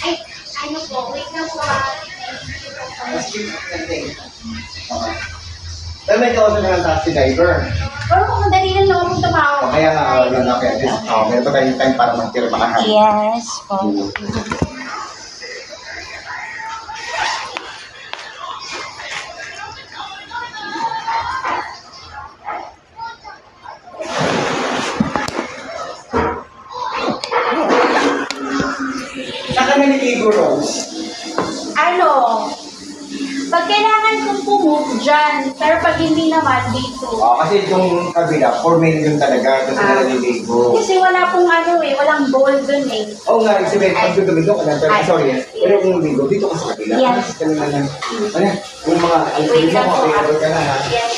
Ay, ano po, wait lang po. Pero may kausap na ng taxi driver. Pero kung madali lang naman kung tumawag. O kaya nga, yun na, kaya this, meron pa tayong time para magtira makahan. Yes, po. Saan ka naliligo, Rose? Ano? Pag kailangan kong pumove dyan, pero pag hindi naman dito. Kasi itong kabila, 4 million talaga, kasi naliligo. Kasi wala pong ano eh, walang bowl dun eh. Oo nga, ibig sabihin, pag dudumigo ka lang, pero Ay. sorry, pero kung ligo, dito ka sa kabila. Yes. Kasi kanina na, ano, yung mga Wait lang mo, po. available ka na, ha? Yes.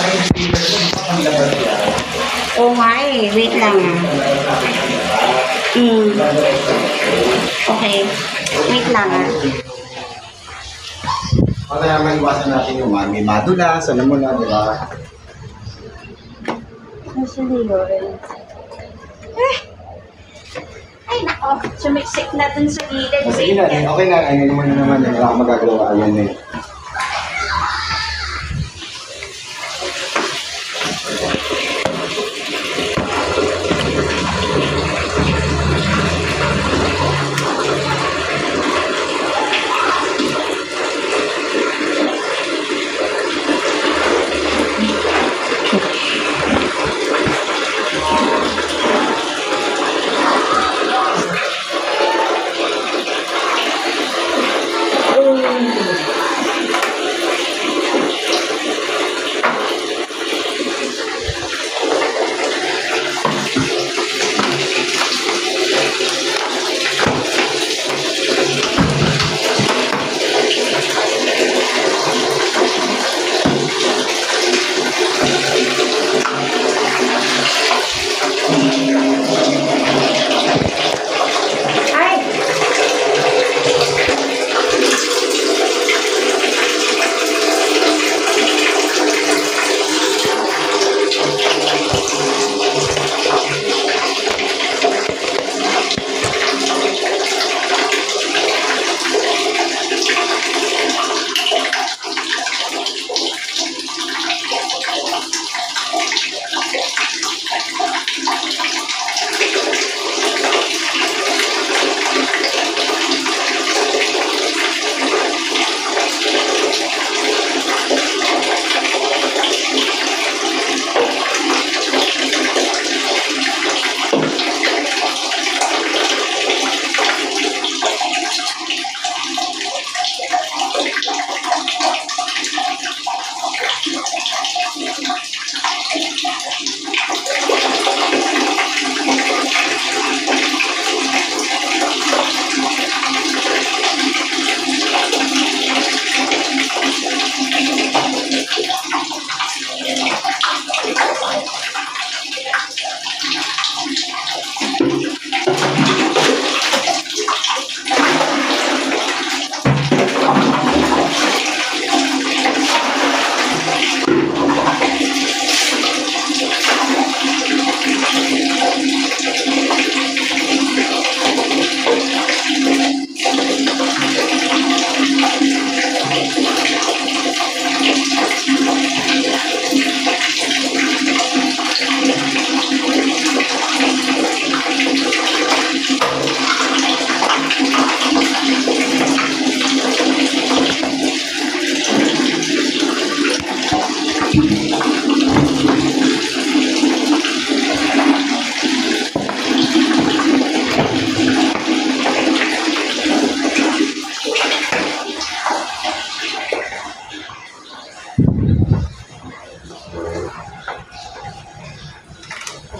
Ay, hindi, pero ang labas yan. wait lang ah. Okay. Wait lang ah. Para maiwasan natin yung may madulas, alam mo na, di ba? Actually, Lauren. Ay, nako. Sumiksik na dun sa gilid. O, sige na, okay na, ayun naman na naman, wala akong magagawa, ayan eh.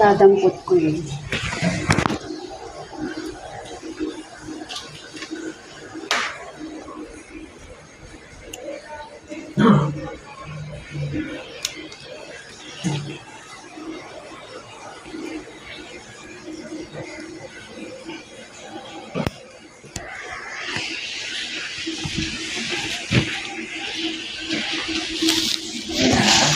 Dadampot ko yun.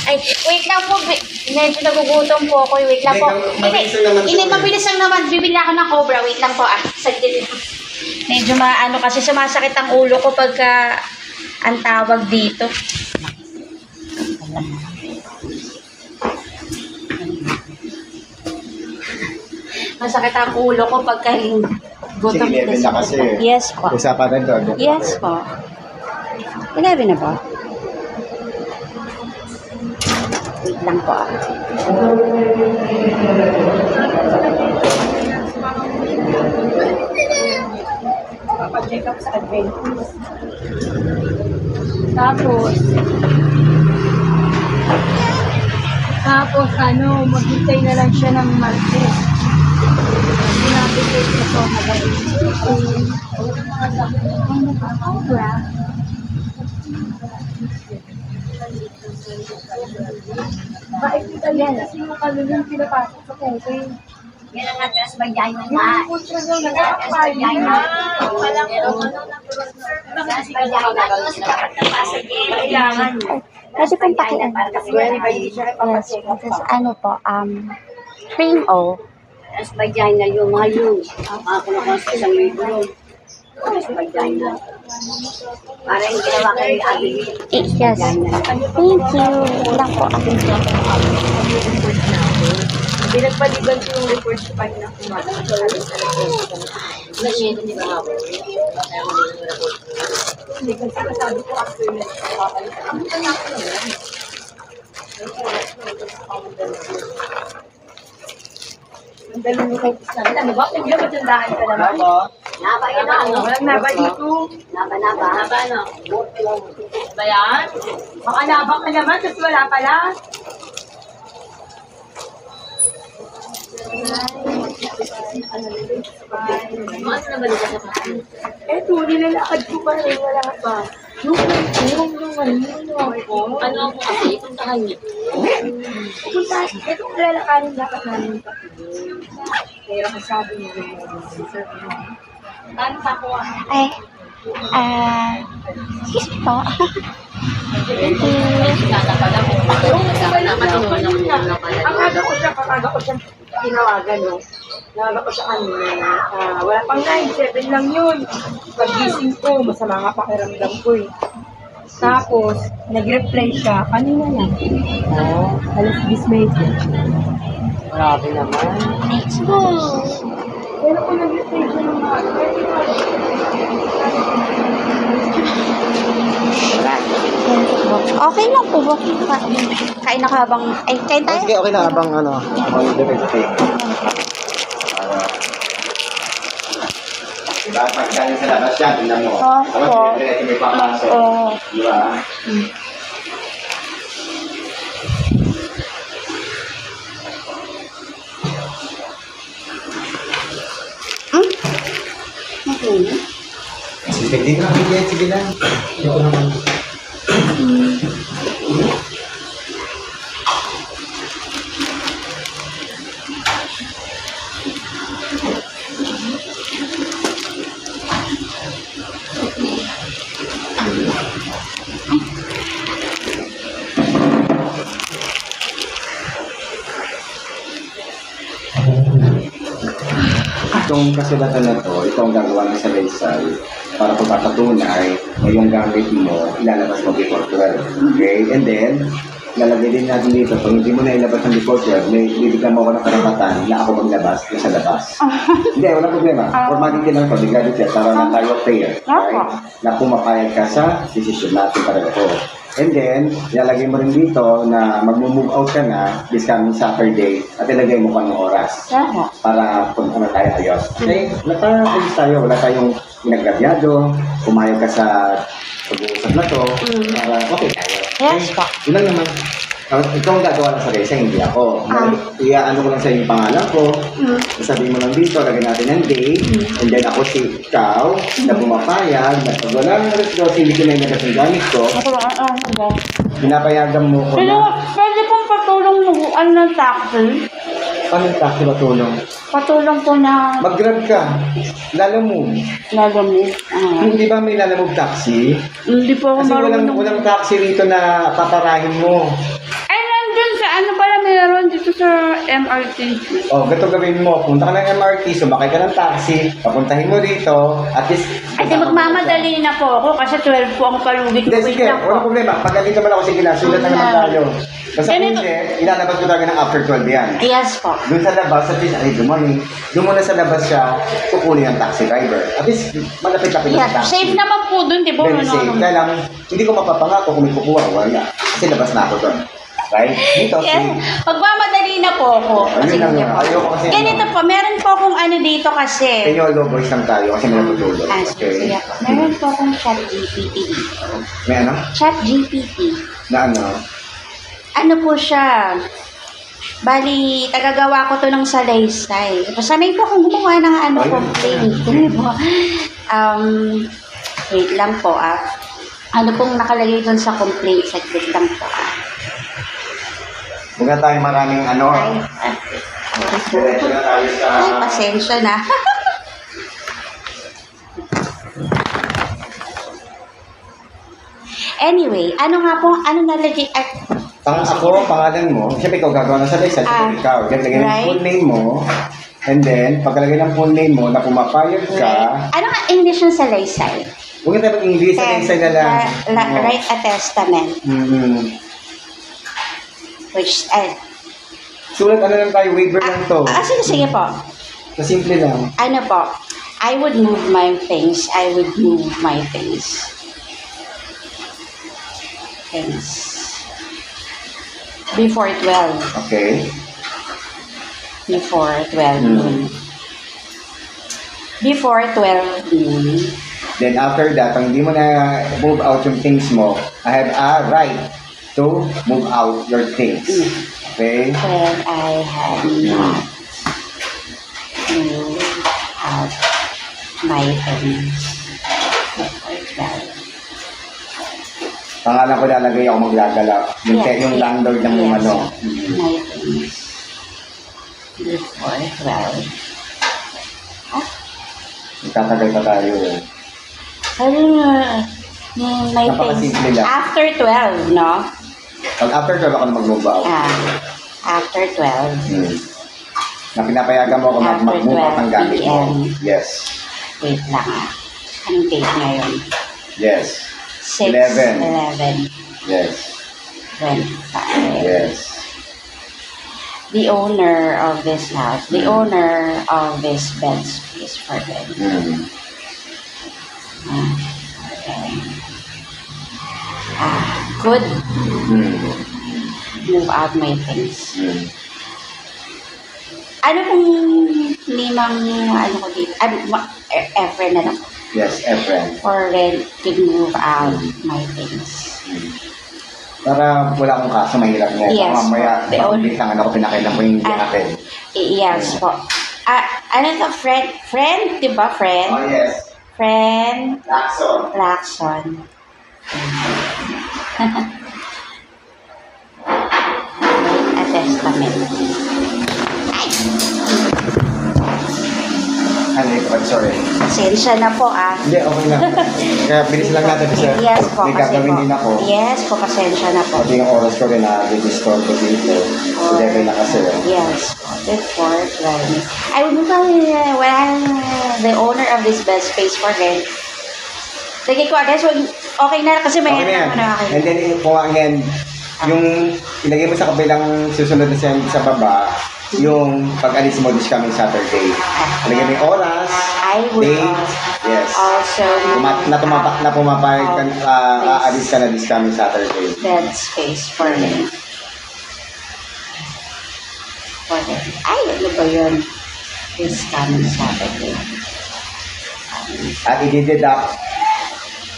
Ay, wait lang po. Medyo nagugutom po ako. Wait lang po. Mabilis lang naman. Hindi, mabilis lang naman. Bibili ako ng Cobra. Wait lang po ah. Saglit lang. Medyo maano kasi sumasakit ang ulo ko pagka ang tawag dito. Masakit ang ulo ko pagka gutom. Sige, 11 na kasi. Yes po. Usapan rin doon. Yes po. 11 na po. Wait lang po ah. Papa-check up sa Adventist. Tapos maghintay na lang siya ng Martes. Sinabi ko ito magaling. Cobra. Bakit Yan. Kasi yung kalun yung pinapasok sa tubig. Yan ang atras vagina Yung putra yung nagkakapayin na. Kailangan. Pwede pong pakian. Tapos ano po, cream o. Atras vagina yung mga yun. Kung sa isang libo yun. Atras vagina. Para yung ginawa kayo abili. Yes. Thank you. Lang po ako. Pinagpaliban ko yung report sa pag na kumakas. Hindi kasi sabi ko after na ang dalawang mo kayo sa ano ba? Kung yung matandaan ka naman. Naba yan ano? Walang naba dito. Naba. Naba ano? Ba yan? Baka naba ka naman, tapos wala pala. Eto, nilalakad ko pa rin, wala pa. Ano ako kasi? Puntahan niyo. Pupunta, eto lalakarin dapat namin pa. Pero kasabi niya rin ano pa ko Ay, excuse me po. Thank you. Ang aga ko siya tinawagan, no? Nawagan ko siya kanina. Wala pang 9, 7 lang yun. Pag-gising ko, masama nga pakiramdam ko eh. Tapos, nag-reply siya, kanina lang. Alas 10 may Grabe naman. Let's go. pero kung nag-reply siya ng mga Okay lang po. Kain na ka habang... Ay, kain tayo? Sige, okay na habang ano, habang direct-take. Diba, pag galing sa labas yan, tingnan mo. Tapos may papasok. Diba? Sige, hindi na bigyan. Sige lang. Hindi ko naman. Itong kasulatan na to, ito ang gagawa ng salaysay para pagpapatunay na yung gamit mo, ilalabas mo before 12. Okay? And then, lalagay din natin dito, pag hindi mo na ilabas ng before 12, may bibigyan mo ako ng karapatan na ako maglabas yung sa labas. Hindi, walang problema. Formality lang to, bigla dito, para na tayo fair. Right? Na pumapayag ka sa decision natin para ito. And then, ilalagay mo rin dito na mag-move out ka na this coming Saturday at ilagay mo pa ng oras para punta na tayo ayos. Okay? Naka-ayos tayo. Wala tayong pinaggabyado. Pumayag ka sa pag-uusap na to. Para okay tayo. Yes, po. Yun lang naman. Ikaw ang gagawa ng sarili, hindi ako. Iaano ko lang sa yung pangalan ko. Sabihin mo lang dito, lagyan natin ng date. And then ako si ikaw na pumapayag. Na pag wala ng response, hindi ko na ilagay yung gamit ko. Pinapayagan mo ko na. Pwede pong patulong nuguan ng taxi. Paano yung taxi matulong? Patulong po na Mag-grab ka. Lalamove. lagamit. Hindi ba may lalamove taxi? Hindi po ako Kasi marunong. walang taxi rito na paparahin mo. Ay, nandun sa ano pala meron dito sa MRT. O, gato gawin mo. Punta ka ng MRT, sumakay ka ng taxi, papuntahin mo rito, at least... At magmamadali na po ako kasi 12 po ang palugi ko. Hindi, Wait sige, lang po. walang problema. Pag ganito man ako, sige na, sulat na naman tayo. Basta kung Ganito. hindi, ilalabas ko talaga ng after 12 yan. Yes po. Doon sa labas, at least, ay, dumani. Doon muna sa labas siya, kukunin ang taxi driver. At least, malapit-lapit Yeah, ang taxi. safe naman po dun, di ba? Very safe. Kaya lang, hindi ko mapapangako kung may kukuha, wala. Kasi labas na ako doon. Right? Dito, Yes. safe. Magmamadali na po ako. Ayun lang Sige nga. po. Ayoko kasi... Ganito po, meron po akong ano dito kasi. Kaya low voice lang tayo kasi may natutulog. Sige Okay? po. Meron po akong chat GPT dito. May ano? Chat GPT. Na ano? Ano po siya? Bali, tagagawa ko to ng salaysay. Sanay po akong gumawa ng ano, Ayun. complaint. Diba? Wait lang po Ano pong nakalagay dun sa complaint? Saglit lang po Huwag na tayo maraming ano. Ay, Diretso na tayo sa... ay, pasensya na. Anyway, ano nga po, ano nalagay, Ako, pangalan mo, siyempre ikaw gagawa ng salaysay, siyempre ikaw. Lagay ng right. full name mo, and then, pagkalagay ng full name mo, na pumapayag ka, ano nga English ng salaysay? huwag na tayo mag-English, salaysay na lang. Oo. Write a testament, Mm-hmm. which, Sulat ano lang tayo, waiver lang to. sige po. So, simple lang. Ano po, I would move my things, before 12. Okay. Before 12 noon. Before 12 noon. Then after that, pag hindi mo na move out yung things mo, I have a right to move out your things. Okay? When I had not moved out my things before 12. Pangalan ko lalagay ako maglagala. Yung, yung landlord ng yes, ano. my things before 12. Tatagal pa tayo. Ano my things Napakasimple lang. after 12, no? Pag after 12 ako na mag-move out. After 12. Na pinapayagan mo ako After mag-move out ng gamit mo. 12 Yes. Wait lang Anong date ngayon? Yes. 6, 11, Yes. 25. Yes. The owner of this house, the owner of this bed space for them. Okay. Could move out my things. Ano kung limang, ano ko dito, Efren na lang. Yes, Efren. For rent to move out my things. Para wala akong kaso, mahirap na. Yes. Mamaya, The only- pagbitangan ako, pinakailan ko yung hindi natin. Yes po. Ano to, friend, di ba, friend? Oh, yes. Friend Lacson. Lacson. A testament. Ano ito? Sorry. Pasensya na po Hindi, okay lang. Kaya bilis lang natin kasi Yes po, may kasi gagawin po. din ako. Yes po, pasensya na po. Pati yung oras ko rin na-restore ko dito. 11 na kasi. Yes, before 12. I would move out when the owner of this bed space for rent. Lagay ko agad, so okay na kasi may Okay na yan. okay. And then, kung again, yung ilagay mo sa kabilang susunod na sa baba, yung pag-alis mo this coming Saturday. Ilagay mo yung oras, I would date, yes. also Na pumapayag ka, aalis ka na this coming Saturday. bed space for rent. For rent. Ay, ano ba yun? This coming Saturday. At i-deduct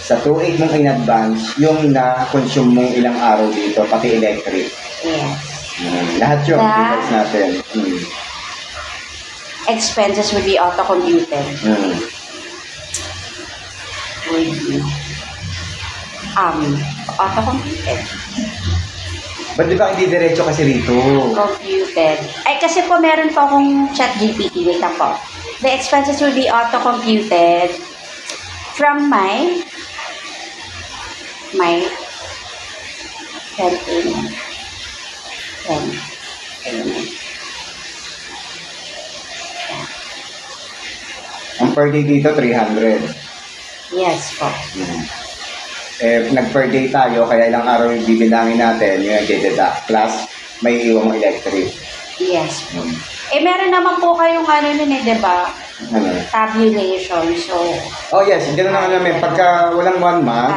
sa 2.8 mong in advance yung na-consume mong ilang araw dito, pati electric. Yes. Lahat yun, That- details natin. Expenses would be auto-computed. Would be auto-computed. Ba't di ba hindi diretso kasi rito? Computed. Ay, kasi po meron po akong chat GPT. Wait lang po. The expenses will be auto-computed from my rent payment. Rent payment. Ang per day dito, 300. Yes po. Nag-per day tayo, kaya ilang araw yung bibilangin natin, yung i-deduct. Plus, may iwang electric. Yes po. Meron naman po kayong ano nun di ba? Ano? Tabulation. So, Oh yes, ganun naman namin. Pagka walang 1 month,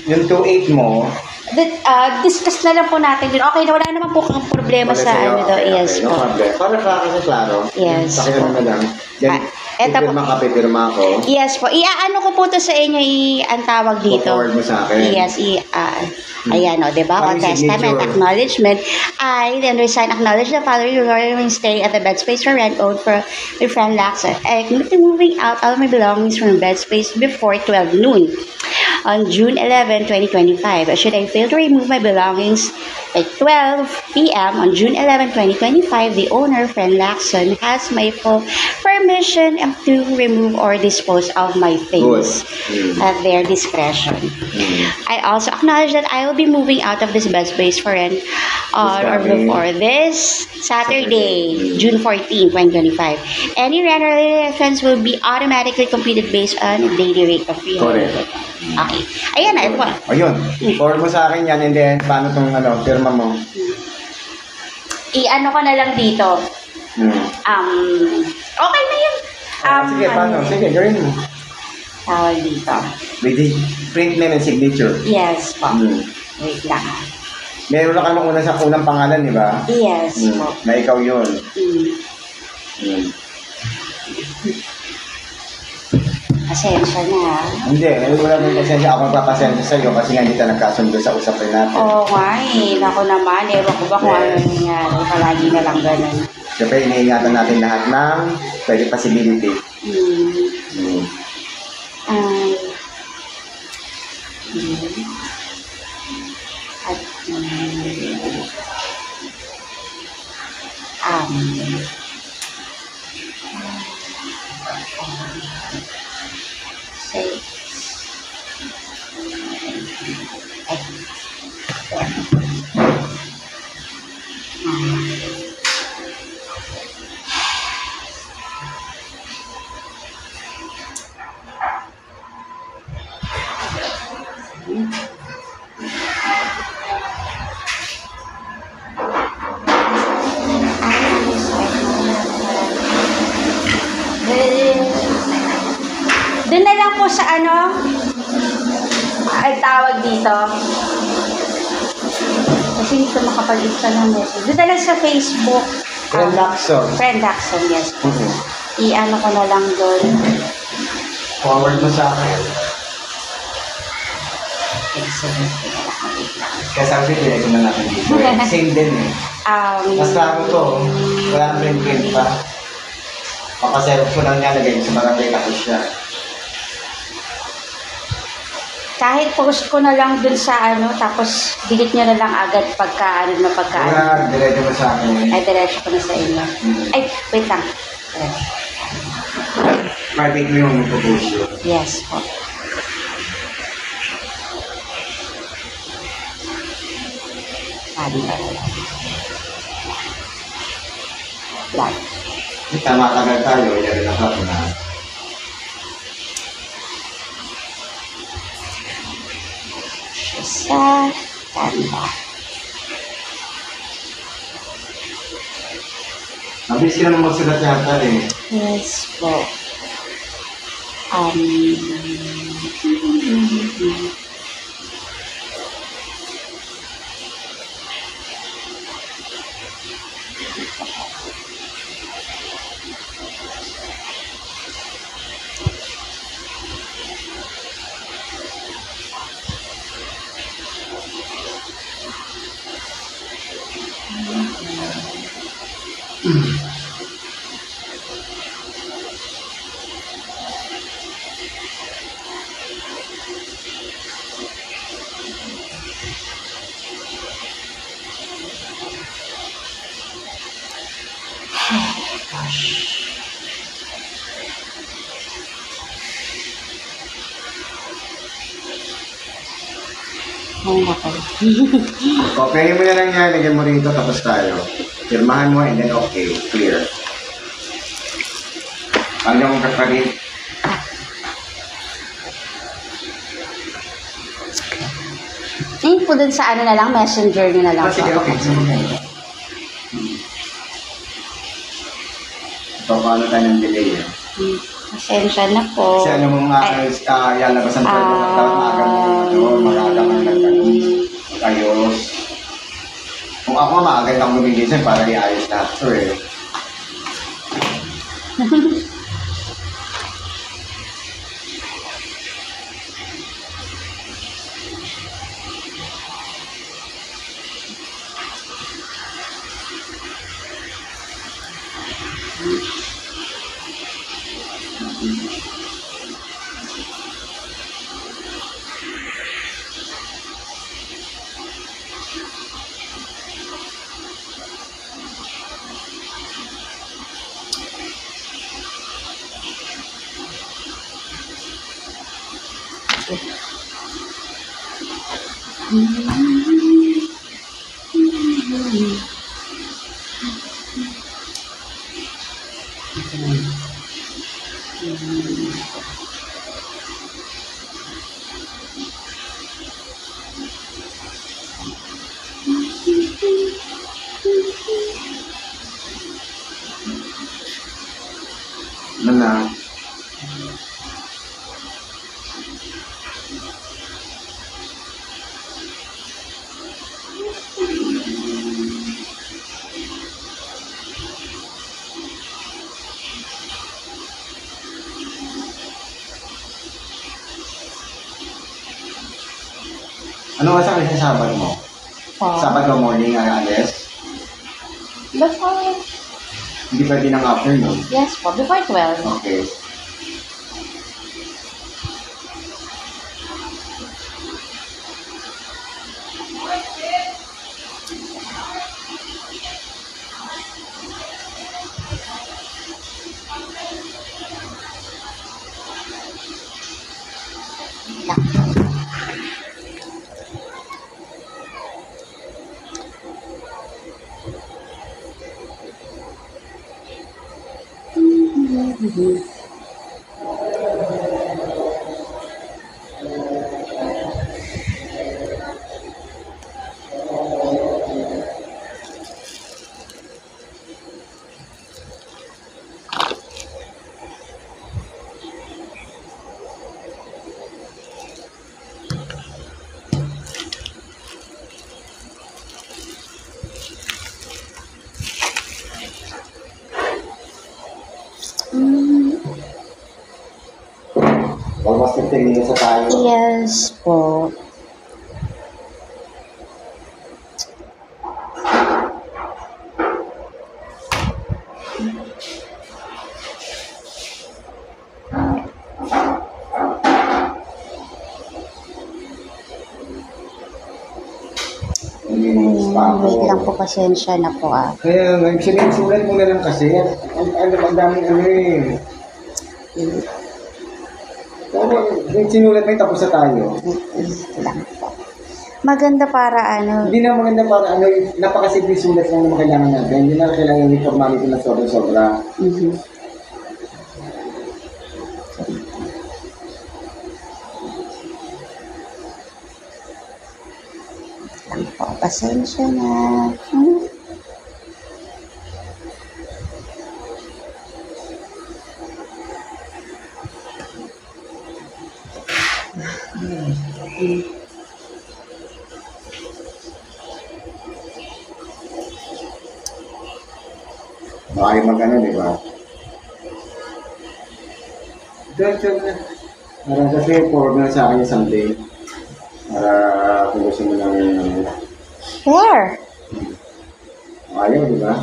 yung 2.8 mo, discuss na lang po natin din. Okay na, wala naman po kang problema wala sa sa'yo. ano daw. Okay, Yes okay, no po. problem. Para kasi klaro. Yes Pakiano po. na lang. Then, eto po. pipirma ako. Yes po. Iaano ko po to sa inyo, ang tawag dito. Forward mo sa akin. Yes, ayan o, diba? Parang On testament, signature. acknowledgement. I, the undersigned, acknowledge the following regarding staying at the bed space for rent owed for my friend Lacson. I commit to moving out all of my belongings from the bed space before 12 noon on June 11, 2025. Should I fail to remove my belongings At 12 p.m. on June 11, 2025, the owner, Friend Lacson, has my full permission to remove or dispose of my things at their discretion. I also acknowledge that I will be moving out of this bed space for rent for this Saturday, June 14, 2025. Any rent-related expense will be automatically computed based on a daily rate of 300. Correct. Okay. Ayan na, ito po. Ayun. Forward mo sa akin yan and then paano tong firma mo? I-ano ko na lang dito. Okay na yun. Sige, paano? Sige, gawin mo. Tawag dito. With the print name and signature. Yes po. Hmm. Wait lang. Meron na kami sa unang pangalan, di ba? Yes po. Na ikaw yun. Pasensya na. Hindi, wala nang pasensya. Ako magpapasensya sa'yo kasi nga hindi ka nagkasundo sa usapin natin. Oo nga eh. Naku naman. Ewan ko ba kung ano nangyari. Palagi na lang ganun. Siyempre, iniingatan natin lahat ng pwede possibility. Doon na lang po sa ano, ay tawag dito. Kasi hindi ko makapag-isa ng message. Doon na lang sa Facebook. Friend Lacson. Friend Lacson, yes. I-ano ko na lang doon. Forward mo sa akin. Excellent. Kaya sabi ko, ito na natin dito. Same din eh. Mas bago to. Wala nang print pa. Papaserap ko lang niya lagay sa barangay tapos siya. Kahit post ko na lang dun sa ano, tapos delete nyo na lang agad pagka ano. Wala, diretso mo sa akin. Ay, diretso ko na sa inyo. Ay, wait lang. Private mo yung mag-post yun. Yes po. Like. Tama tagal tayo, yan na ako na. Sa tanda. Mabilis ka naman magsulat yata eh. Yes po. Kopyahin mo na lang yan, lagyan mo rito, tapos tayo. Firmahan mo and then okay, clear. Ano yung kakalit? Ngayon po dun sa ano na lang, messenger nyo na lang. Sige, okay. Ito, paano tayo ng delay eh? Pasensya na po. Kasi alam mo mga yalabas ang pwede mo, maaga mo, maaga mo ayos. Kung ako maaga lang gumigising para iayos lahat ito eh. Na. Ano oras ang alis sa Sabado mo? Sabado morning alis? Before, Hindi pwede ng afternoon. yes po, before 12. Okay. Almost 15 minutes na tayo. Yes po. Wait lang po, pasensya na po ah. Kaya nga, sinulat mo na lang kasi. Ang daming ano eh. Pero sinulat mo tapos na tayo. Wait lang po. Maganda para ano. Hindi na maganda para ano, napakasimple sulat lang naman kailangan natin. Hindi na kailangan yung formality na sobra-sobra. Lang po, pasensya na. Baka yung mag-ano, di ba? Diyan na. Para kasi forward na sa akin yung someday. Para kung gusto mo lang yung ano. There. Ayaw, di ba?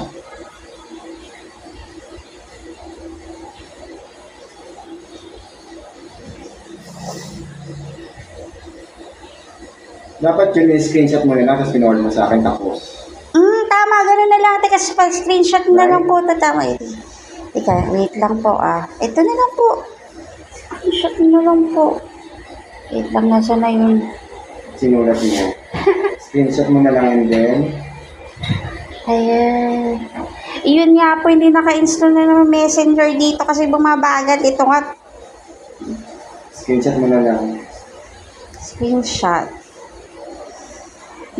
Dapat yun screenshot mo nila tapos pinorder mo sa akin tapos. Tama, ganun na lang. Teka, screenshot na lang po. Tama. Teka, wait lang po ah. Ito na lang po. Screenshot na lang po. Wait lang, nasa na yun. Sinulat mo. Screenshot mo na lang and then. Ayan. Yun nga po, hindi naka-install na ng messenger dito kasi bumabagal. Ito nga, Screenshot mo na lang. screenshot.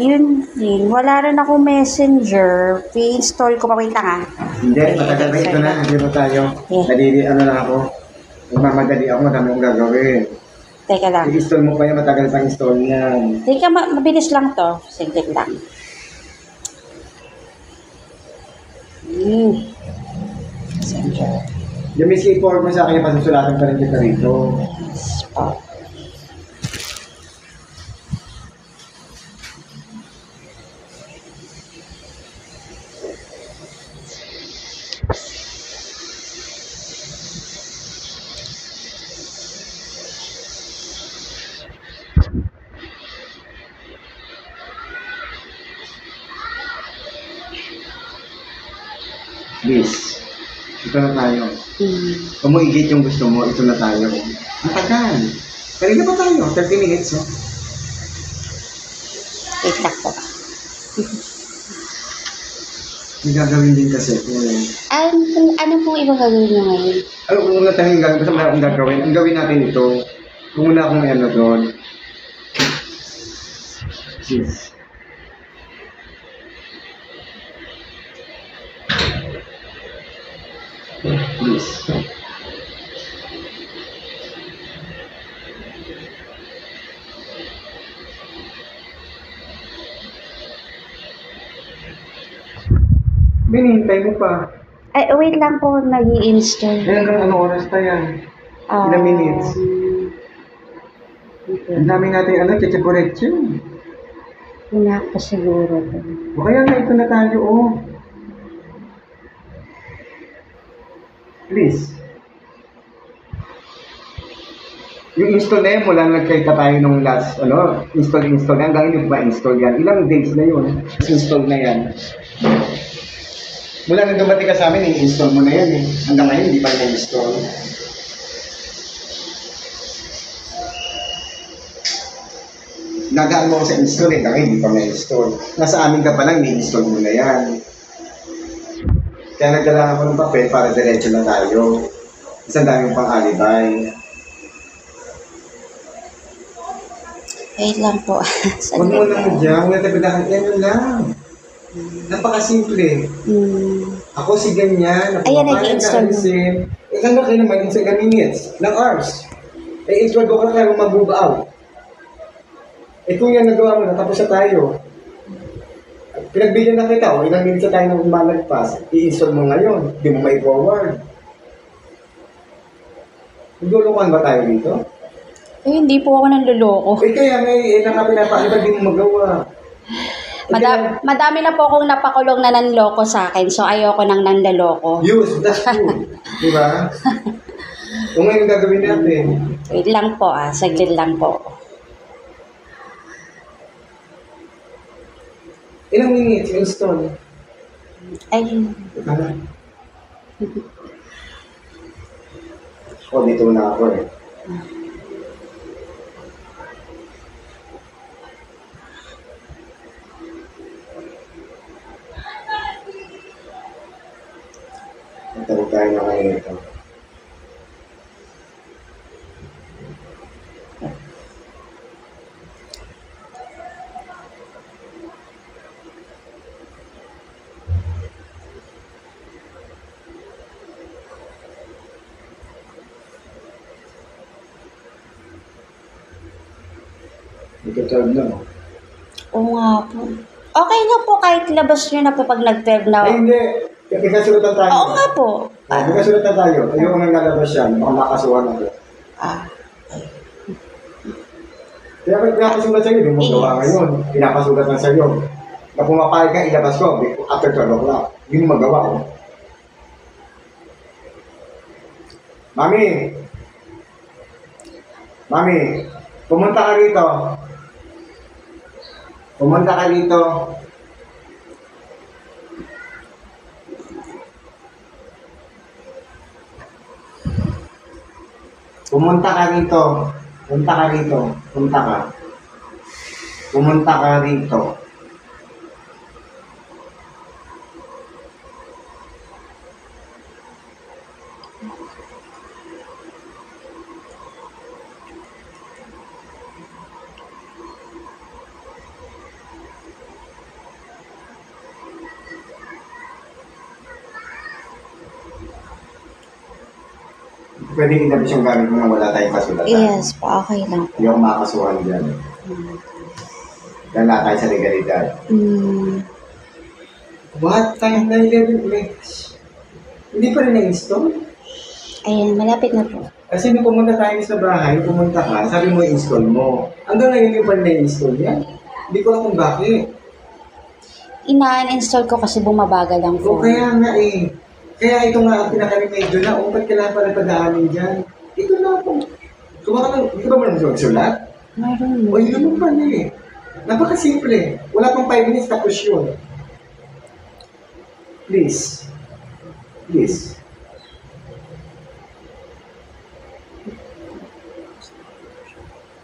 Yun din. Wala rin ako messenger. I-install ko pa. Wait lang ah. Hindi, matagal na ito na. Hindi mo tayo. Nadili, ano lang ako. Mamadali ako, madami akong gagawin. Teka lang. I-install mo pa yan, matagal pang install niyan. Teka, mabilis lang to. Siglit lang. Messenger. Yung miss i-forward mo sa akin, pasusulatan pa rin kita rito. Yes po. Please. Ito na tayo. Kung mo i-gate yung gusto mo, ito na tayo. Matagal. Kanina pa tayo, 30 minutes, oh. Wait lang po. May gagawin din kasi. Ano po ibang gagawin nyo ngayon? Ano kung muna tayong gagawin? Basta mayroong gagawin. Ang gawin natin ito. Kung muna akong ano doon. Jeez. Please. Binihintay mo pa. Ay, wait lang po, nag-i-install. Eh, hanggang ano oras pa yan? Ilang minutes? Ang dami natin ano, checheporecho. Wala ko siguro. O kaya nga ito na tayo, oh. Please. Yung install na yan, mula nagkita tayo nung last, install na, hanggang hindi ba install yan? Ilang days na yun? Install na yan. Mula nang dumating ka sa amin, i-install mo na yan eh. Hanggang ngayon, hindi pa na-install. Nagaan mo ako sa install eh, hanggang ngayon, hindi pa na-install. Nasa amin ka pa lang, i-install mo na yan. Kaya nagdala ako ng papel para diretso na tayo. Isang dami pang alibay. Wait lang po. Huwag mo lang dyan, huwag natabidahan. Yan lang. Napakasimple. Ako si ganyan. Ayan, nag-i-install mo. Hanggang kayo naman yung sa minutes, ng hours. Eh, install ko ka lang magbubaaw. Eh, kung yan nagawa mo na, tapos na tayo. Pinagbigyan na kita, o ilang minutes na tayo nang malagpas, i-install mo ngayon, hindi mo may-forward. Nagulukan ba tayo dito? Eh, hindi po ako nanluloko. Eh, kaya may nakapinapakita, hindi mo magawa. Madami na po akong napakulong na nanloko sa akin, so ayoko nang nanloloko. Use, that's true. Diba? Kung ngayon gagawin natin. Wait lang po saglit lang po. Ilang minutes install? Ay, Ito na. Dito na ako eh. Nagtawag tayo na kayo nito. Ito 12 na, no? oo nga po. Okay na po kahit labas nyo na po pag nag-12 na. Ay, hindi. Pagkasulatan tayo. Oo nga po. Pagkasulatan tayo. Ayoko nang lalabas yan. Baka makasuhan ako. Kaya pinapasulat sa'yo, hindi mo gawa ngayon. Pinapasulat lang sa'yo. Na pumapayag ka, ilabas ko after 12 o'clock. Hindi mo magawa ko. Mami! Mami! Pumunta ka rito. Pumunta ka rito. Pumunta ka rito. Punta ka rito. Punta ka. Pumunta ka rito. Pwede ilabas yung gamit mo na wala tayong kasulatan. Yes po, okay lang po. Hindi ako makakasuhan dyan. Wala tayo sa legalidad. What? Time na 11 minutes. Hindi pa rin na-install? Ayan, malapit na po. Kasi nung pumunta tayo sa bahay, pumunta ka, sabi mo install mo. Hanggang ngayon yung pa rin na-install yan. Hindi ko alam kung bakit. Ina-uninstall ko kasi bumabagal ang O phone. kaya nga eh. Kaya ito nga ang pinaka-remedyo na, ba't kailangan pa rin padaanin dyan? Ito na po. Hindi ka ba mo magsulat? Meron O yun naman pala eh. Napakasimple. Wala pang 5 minutes tapos yun. Please. Please.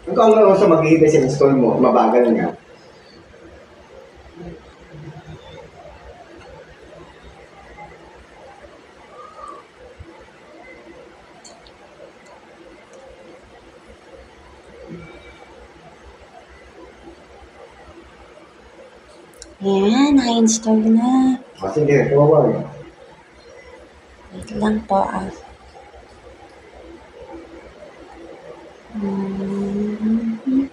Hanggang sa mag-ihibay sa install mo, mabagal nga. Ayan, naka-install na. Sige, forward. Wait lang po ah. Mhm.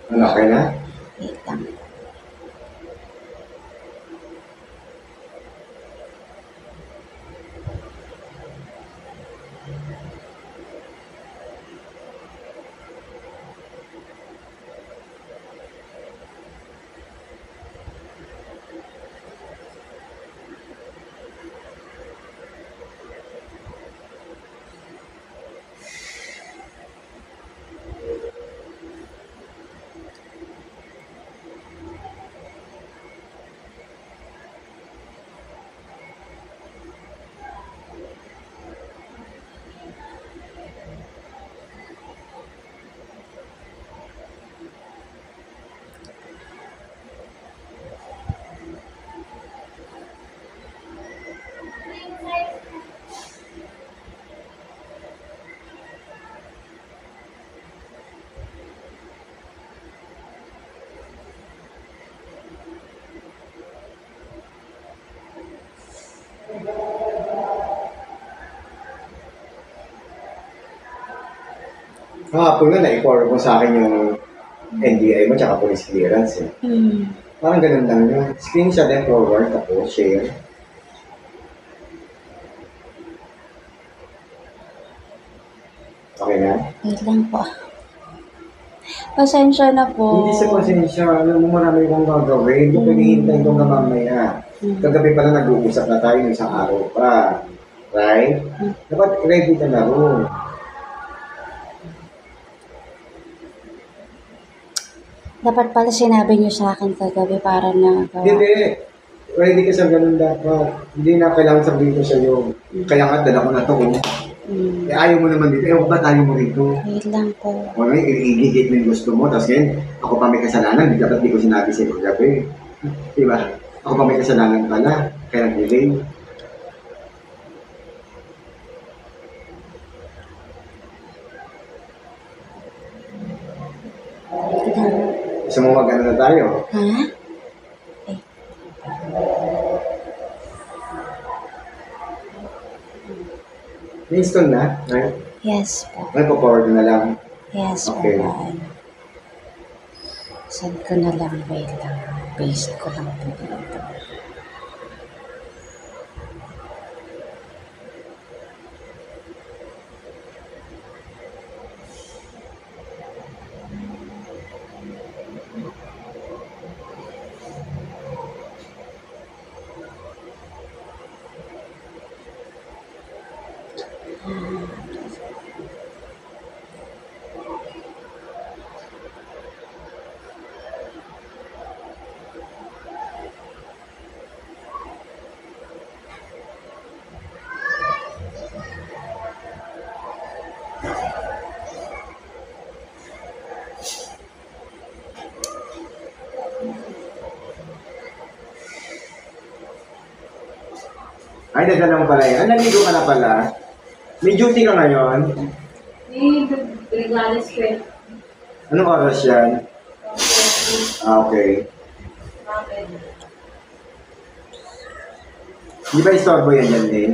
Ano, okay na? Wait lang. Kahapon nga, na-forward mo sa akin yung NBI mo tsaka police clearance eh. Hmm. Parang ganun lang yun. Screenshot and forward, tapos share. Okay na? Wait lang po. Pasensya na po. Hindi sa pasensya, alam mo marami kong gagawin. Hindi ko hinihintay ko na mamaya. Kagabi pa na nag-uusap na tayo ng isang araw pa. Right? Dapat ready ka na rin. Dapat pala sinabi niyo sa akin kagabi para na Hindi. Ready ka sa ganun dapat. Hindi na kailangan sabihin ko sa'yo. Kaya nga, dala ko na to. Eh, ayaw mo naman dito. Eh, ba't ayaw mo rito? Wait lang po. O ngayon, i-gigit mo yung gusto mo. Tapos ngayon, ako pa may kasalanan. Dapat di ko sinabi sa'yo kagabi. Diba? Ako pa may kasalanan pala. Kaya nag-delay. Wait lang. Gusto mo mag-ano na tayo? Ha? Na-install na? Right? Yes po. Ngayon, pa-forward na lang. Yes Okay. po. Send ko na lang. Wait lang. Paste ko lang po dito. Ay, nagdala mo pala yan. Naligo ka na pala. May duty ka ngayon. Regales ko eh. Anong oras yan? Ah, okay. Di ba istorbo yan yan din?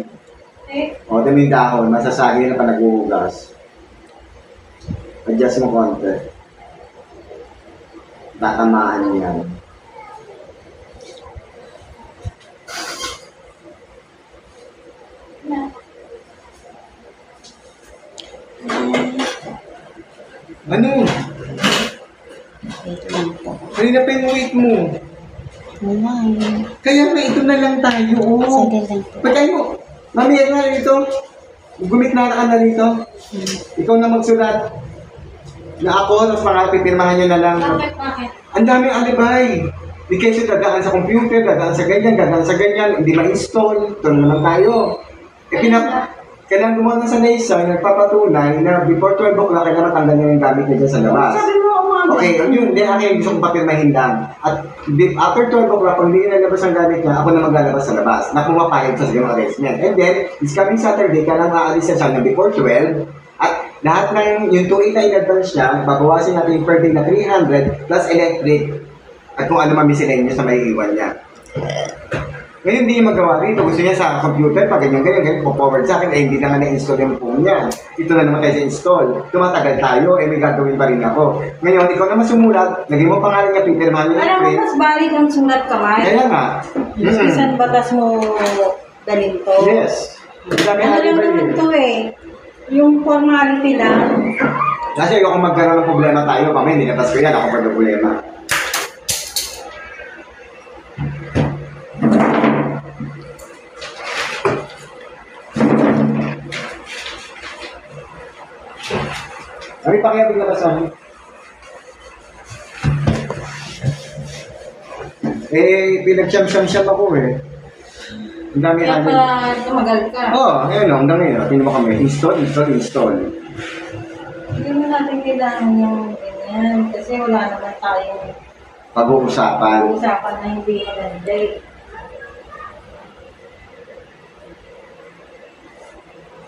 O, dami yung dahon. Masasagi na pa naghuhugas. Adjust mo konti. Tatamaan yan. Ano? Wait lang po. Kanina pa yung weight mo. Naman. Kaya nga, ito na lang tayo. Oh. Sagad lang po. Pagkain mo. Mami, yan na dito. Gumit na ka na dito. Ikaw na magsulat. Na ako, tapos mga pipirmahan nyo na lang. Bakit? Ang daming alibay. Di kayo siya gagaan sa computer, gagaan sa ganyan, hindi ma-install. Ito na lang tayo. Kailangan gumawa ng sanay sa nagpapatunay na before 12 o'clock, kailangan matanggal nyo yung gamit nyo dyan sa labas. Sabi mo, umaga. Okay, yun, hindi akin gusto kong papirmahin lang. At after 12 o'clock, kung hindi nalabas ang gamit niya, ako na maglalabas sa labas na pumapayag sa sigurong arrestment. And then, this coming Saturday, kailangan aalis siya na before 12. At lahat ng yung 2.8 na in-advance niya, babawasin natin yung per day na 300 plus electric at kung ano miscellaneous na may iwan niya. Ngayon, hindi niya magawa rito. Gusto niya sa computer, pag ganyan, po-forward sa akin, hindi na nga na-install yung phone niya. Ito na naman tayo sa install. Tumatagal tayo, may gagawin pa rin ako. Ngayon, ikaw naman sumulat, lagay mo pangalan niya, pipirmahan niya Alam mo, print. mas balik ang sulat kamay. Kaya nga. Isang batas mo dalhin to. Yes. Ang dami Ano lang alibay naman eh. to eh. Yung formality lang. Kasi ayoko magkaroon ng problema tayo, mamaya nilabas ko yan, ako pa ng problema. Kami pakiyaw yung labasan. Pinag-siyam-siyam ako eh. Ang dami Kaya namin. pala tumagal ka. Ngayon o, hanggang ngayon. Tingnan mo kami. Install. Hindi mo natin kailangan yung ganyan. Kasi wala naman tayong Pag-uusapan. usapan na hindi nanday.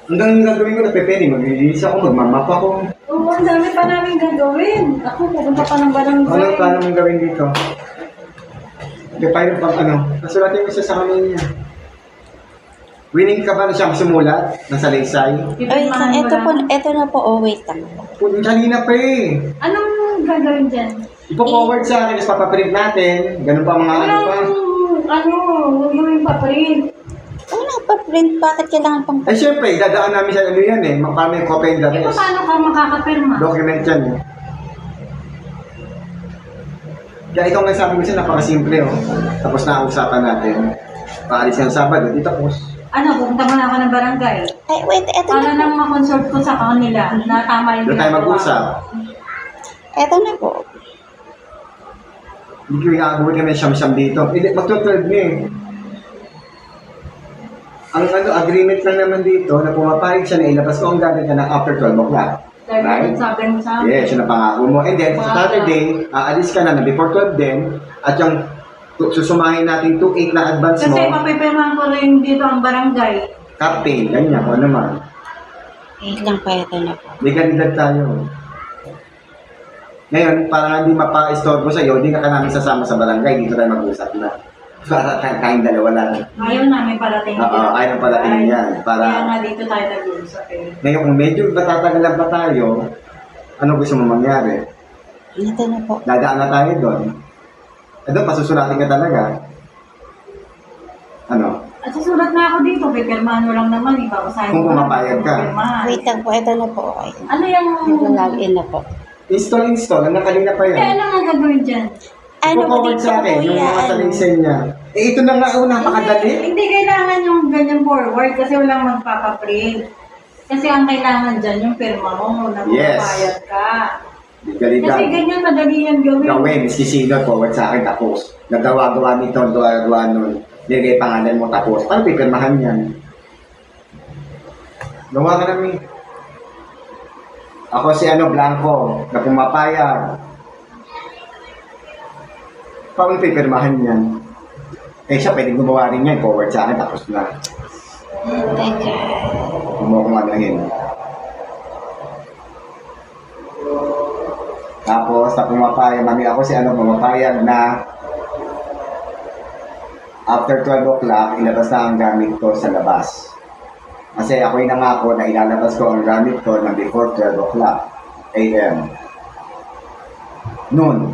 Hanggang yung gagawin ko na pepeni, mag-release ako, magmamap ako. Oo, ang dami pa namin gagawin. Ako, pupunta pa ng barangay. Ano ang plano mong gawin dito? Define pang ano? Nasulatin mo siya sa kamay niya. Winning ka ba na siyang sumulat? Nasa laysay? Wait lang, ito na po. Oh, wait lang. Kanina pa eh. Anong gagawin dyan? Ipo-forward sa akin, tapos papaprint natin. Ganun pa mga ano pa. Huwag mo yung paprint. Wala pa print. Bakit kailangan pang Eh syempre, dadaan namin sa ano yan eh. Para may copy and the Eh, rest. paano ka makakapirma? Document yan eh. Kaya ikaw nga sabi ko siya, napakasimple oh. Tapos na ang usapan natin. Paalis ng Sabado, di tapos. Ano, pupunta mo na ako ng barangay. Ay, wait. Ito Para na po. nang makonsult ko sa kanila na tama yung Doon tayo ginagawa mag-usap. ko. Ito na po. Hindi ko i-agawin kami siyam-siyam dito. Magto-12 niya eh. Ang agreement lang naman dito na pumapayag siya na ilabas ko ang gamit niya na after 12 o'clock. Dahil Right? sabi mo sa amin. Yes, yun ang pangako mo. And then, sa Saturday, aalis ka na before 12 din. At yung susumahin natin 2.8 na advance mo, Kasi papipirmahan ko rin dito ang barangay. captain, ganyan, kung ano man. Wait lang pa. Ito na po. Legalidad tayo. Ngayon, para hindi mapa-istorbo sa'yo, hindi ka namin sasama sa barangay, dito tayo mag-usap na. Para tayong dalawa lang. Ayaw namin parating. Oo, ayaw parating yan. Kaya nga Para, dito tayo nag-uusap eh. ngayon kung medyo matatagalan pa tayo, ano gusto mo mangyari? Ito na po. Dadaan na tayo doon. Doon, pasusulatin ka talaga. Ano? At susulat na ako dito, pipirmahan mo lang naman, ibabasahin Kung mo lang, pumapayag ka. pipirmahan. Wait lang po. Ito na po. Okay. Ano yung... Nag-login na po. Install. Hanggang kanina pa Kaya yan. ano nga gagawin dyan? Ano po Ipo-forward dito sa akin, po yung mga yan? salingsay niya. Ito na nga, napakadali. Hindi kailangan yung ganyan forward kasi walang magpapaprint. Kasi ang kailangan dyan yung pirma mo na Yes. magpapayag ka. Legalidad. Kasi ganyan madali yan gawin. Gawin, miski sino, forward sa akin, tapos. Nagawa-gawa nito, gawa nun. Nilagay pangalan mo, tapos. Paano pipirmahan yan? Gawa ka namin. Ako si Blanco, na pumapayag. Paano pipirmahan yan? Eh siya, pwedeng gumawa rin yan, forward sa akin, tapos na. Teka. Gumawa kung ano yun. Tapos, na pumapayag, mami ako si pumapayag na after 12 o'clock, ilabas na ang gamit ko sa labas. Kasi ako'y nangako na ilalabas ko ang gamit ko na before 12 o'clock a.m. Noon.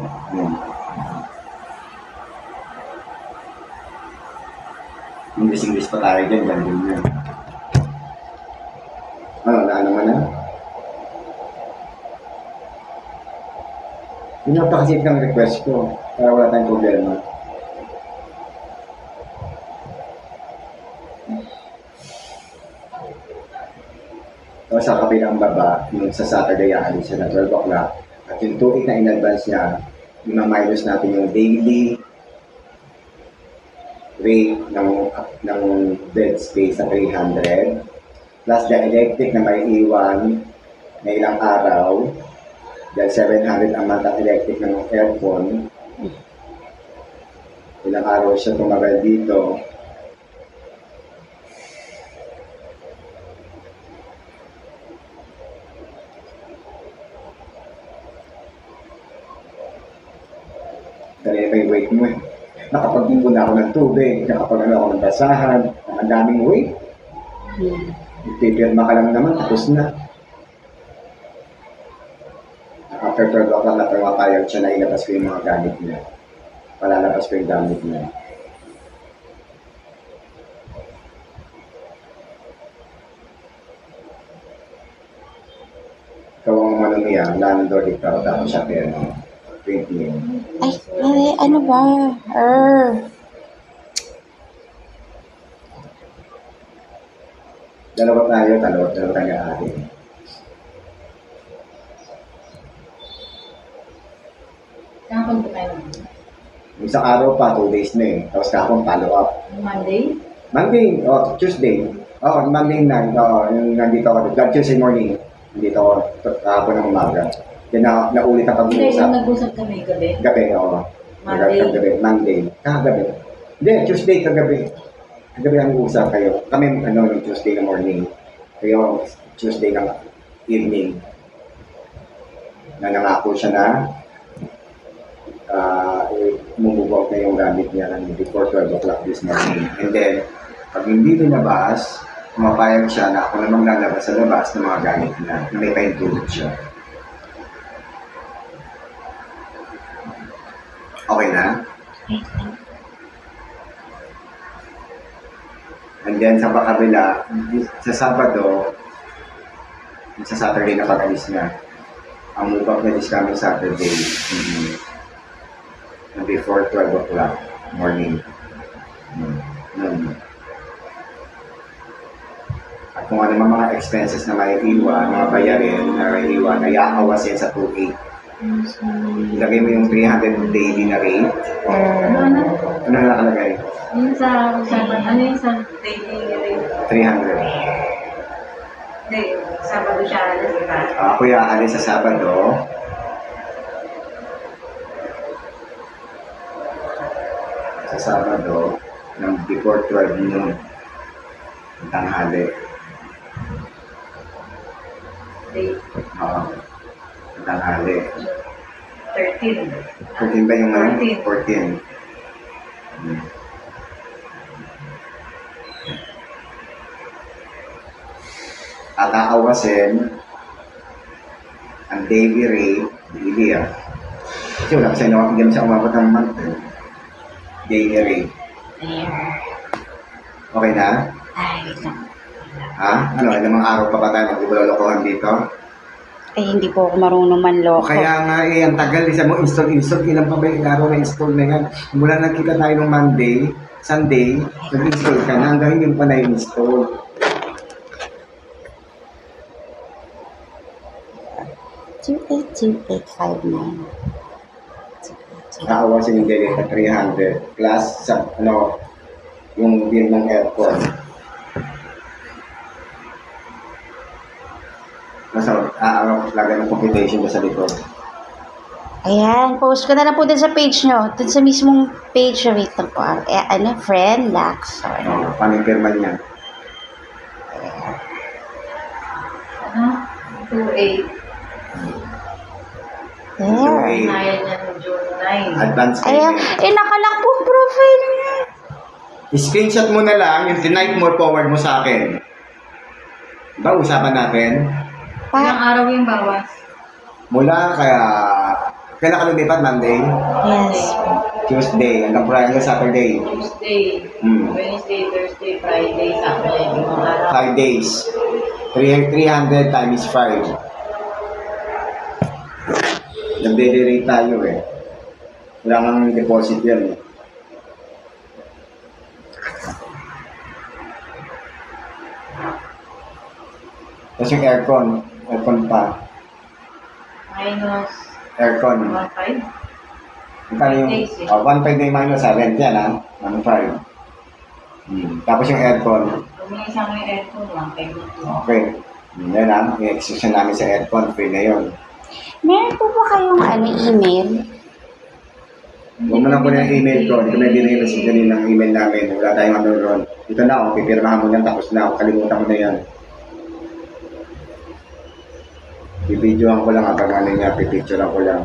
English pa tayo dyan, ganun yun. Ano, naano mo na? Pinapakasip ng request ko para wala tayong problema. Tapos sa kabilang baba, yung sa Saturday, aalis siya na 12 o'clock. At yung 2.8 na in advance niya, minus natin yung daily rate ng bed space na 300. Plus the electric na may iwan na ilang araw. Dahil 700 ang month ang electric ng aircon. Ilang araw siya tumagal dito. Dahil may weight mo eh. Nakapag-ibo na ako ng tubig, nakapag-ano ako ng basahan, ang daming weight. Pipirma ka lang naman, tapos na. After 12 o'clock na pumapayag siya na ilabas ko yung mga gamit niya. Palalabas ko yung gamit niya. Ikaw ang umano niya, landlord ikaw, tapos siya pero print niya. Ay, ano ba? Dalawa tayo atin. Kapag ba tayo? Isang araw pa, 2 days na eh. Tapos kahapon follow up. Monday? Tuesday. Monday night. Yung nandito ako. Tuesday morning. Nandito ako. Kahapon ng umaga. Then naulit ang Hindi, pag-uusap. yung nag-usap kami gabi. Gabi, oo. Monday? Kagabi. Monday. Kagabi. Hindi, Tuesday kagabi. Kagabi ang usap kayo. Kami, yung Tuesday na morning. Kayo, Tuesday ng evening. Na nangako siya na mumubok na yung gamit niya before 12 o'clock this morning. And then, pag hindi dinabas, pumapayag siya na ako namang lalabas sa labas ng mga gamit niya na may paintulog siya. Okay na? And then sa pakabila, sa Sabado, sa Saturday na pag-alis niya, ang move up na this coming Saturday, before 12 o'clock morning. At kung ano mga expenses na may iwan, mga bayarin na may iwan, na iaawasin sa 2.8. Ilagay mo yung 300 daily na rate. Ano na nakalagay? Yung sa usapan, ano yung sa daily rate? 300. Hindi, Sabado siya alas, diba? Ako aalis sa Sabado. Sa Sabado, ng before 12 noon. Ang tanghali. Date Oo. Ang tanghali. 13. 14 ba yung 14. 14. At aawasin ang daily rate, daily Kasi wala kasi hindi siya umabot ng month. Daily rate. Okay na? Ay, wait lang. Ha? Ilang mga araw pa ba tayo magbubulolokohan dito? Ay, hindi po ako marunong manloko. Kaya nga ang tagal, isa mo install, ilan pa ba yung araw na install na yan? Mula nagkita tayo ng Monday, Sunday, nag-install ka na, hanggang yun pa na-install. $282,859. Naawasin yung daily na 300 plus sa yung bill ng aircon. Nasa lagay ng computation sa likod. Ayan, post ko na lang po din sa page nyo. Dun sa mismong page, wait lang po. Friend Lax. Paano yung pirma niya? Ano? 2-8. There. Nayad niya ng June 9. Advance Ayan, payment. nakalak po ang profile niya. I-screenshot mo na lang, yung tonight mo, forward mo sa akin. Diba, usapan natin? Ilang araw yung bawas? Mula kailan ka lumipat? Monday? Yes. Tuesday, hanggang Friday, Saturday. Tuesday, Hmm. Wednesday, Thursday, Friday, Saturday, yung mga araw. 5 days. 300 times 5. Nagde-rate tayo eh. Wala kang deposit yan eh. Tapos yung aircon pa. Minus Aircon. 1.5. Magkano yung, 1.5 na yung minus sa rent yan ha? 1.5. Tapos yung aircon, Humingi sa akin yung aircon, 1.5 na po. okay. Yan ha, yung extension namin sa aircon, free na yun. Meron po ba kayong email? Huwag mo lang po na yung email ko, hindi ko na dinigil sa kanina ng email namin, wala tayong ano ron. Ito na ako, pipirmahan mo yan, tapos na ako, kalimutan ko na yan. Bibidyohan ko lang habang ano niya, pipicturean ko lang.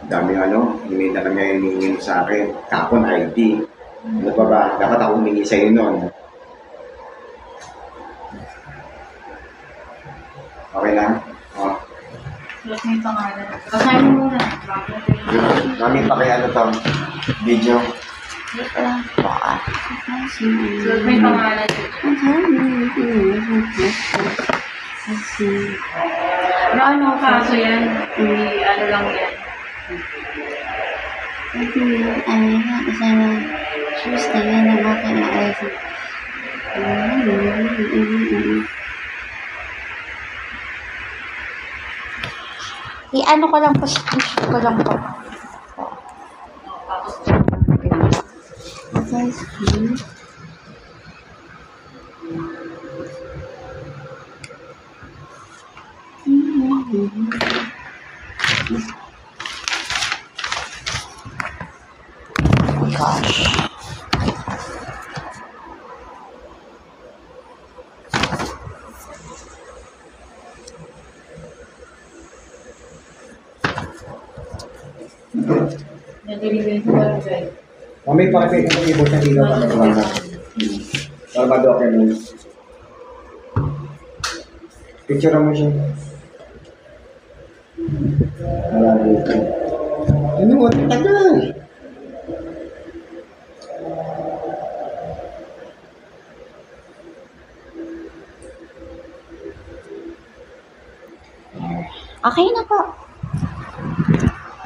Daming ano, email na kami hinihingi sa akin. Kapon ID. Ano pa ba? Dapat ako humingi sa'yo nun. Okay lang? Oh. Plus may pangalan. Basahin mo muna. Mami, pakiano to? Video. Wait lang po ah. Plus may pangalan. Ano kaso yan? Ano lang yan? Isa na shoes na yan ang aking maayos. I-ano ko lang po, push ko lang po. Okay, oh gosh. Nag-review ko ba guys? Mami, pakipit ko ibot na ilaw para kumana. Para ma-document. Picture mo siya. Wala dito. Ano mo? Tagal! Okay na po.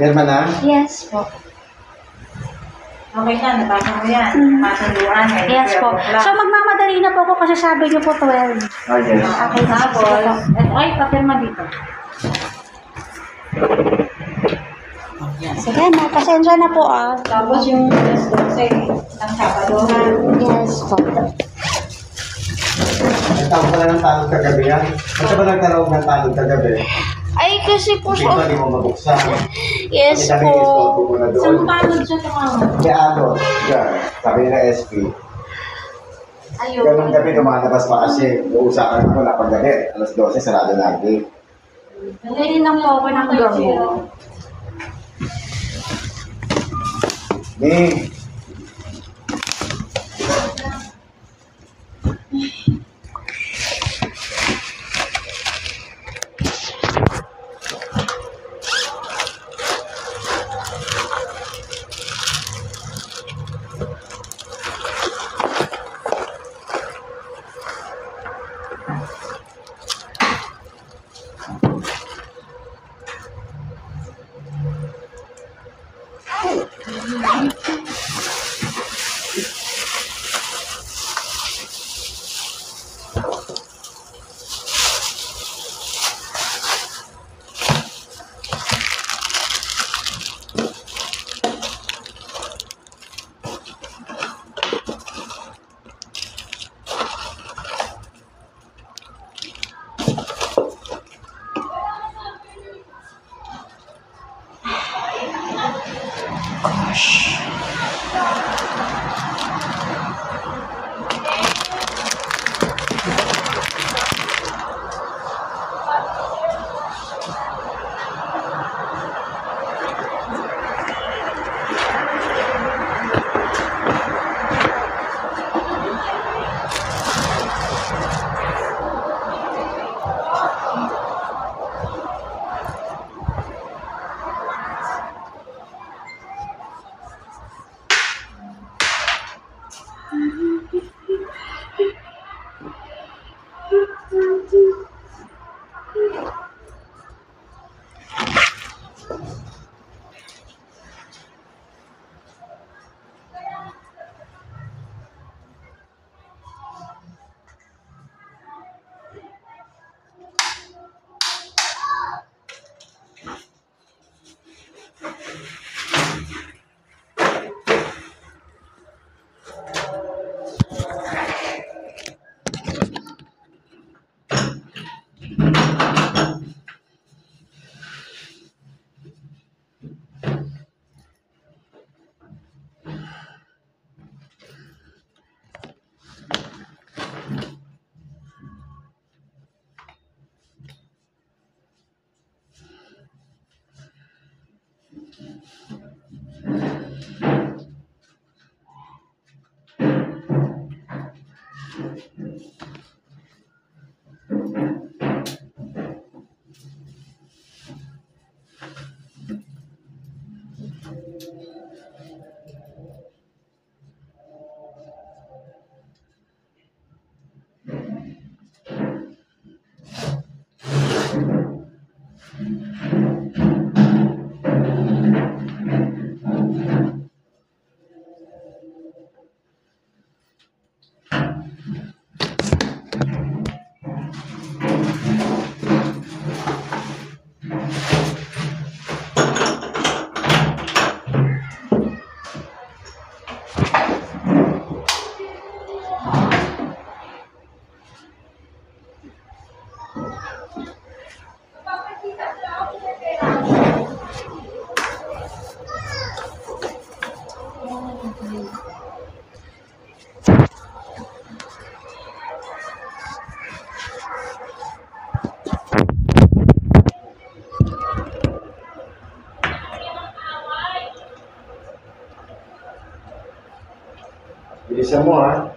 Pirma na? Yes po. Okay na, nabasa mo yan. Masunduan. Yes po. So magmamadali na po ako kasi sabi niyo po 12. Okay. Okay na po. Ay, papirma dito. Sige na, pasensya na po ah. Tapos yung alas 12 ng Sabado ha. Yes po. Nagtawag ko na ng talog kagabi yan. Basta ba nagtawag ng talog kagabi? Ay, kasi po Ito, siya. di mo mabuksan. Yes Sabi po. niya, istorbo ko na doon. Saan panod siya tumawag? Kaya ano, yan. Sabi nila SP. Ayun. Ganun gabi, lumalabas pa kasi. Uusapan ako na paggabi. Alas 12, sarado na ang gate. Nalilinang po ako ng gamo. Ning! Bilisan mo ha.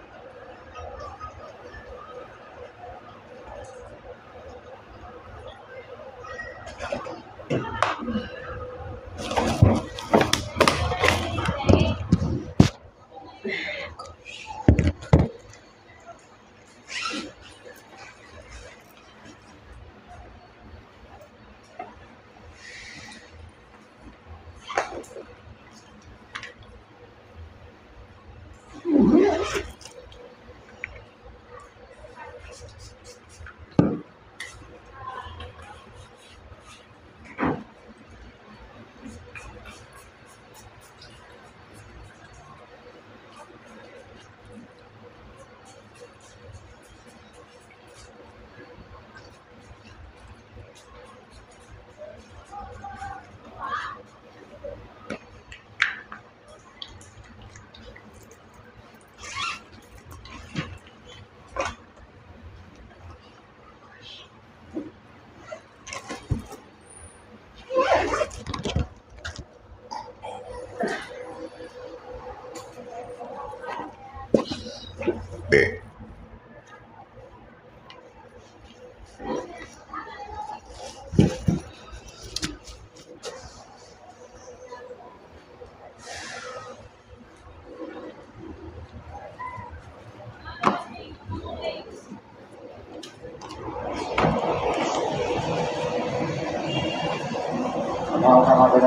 Makakakaroon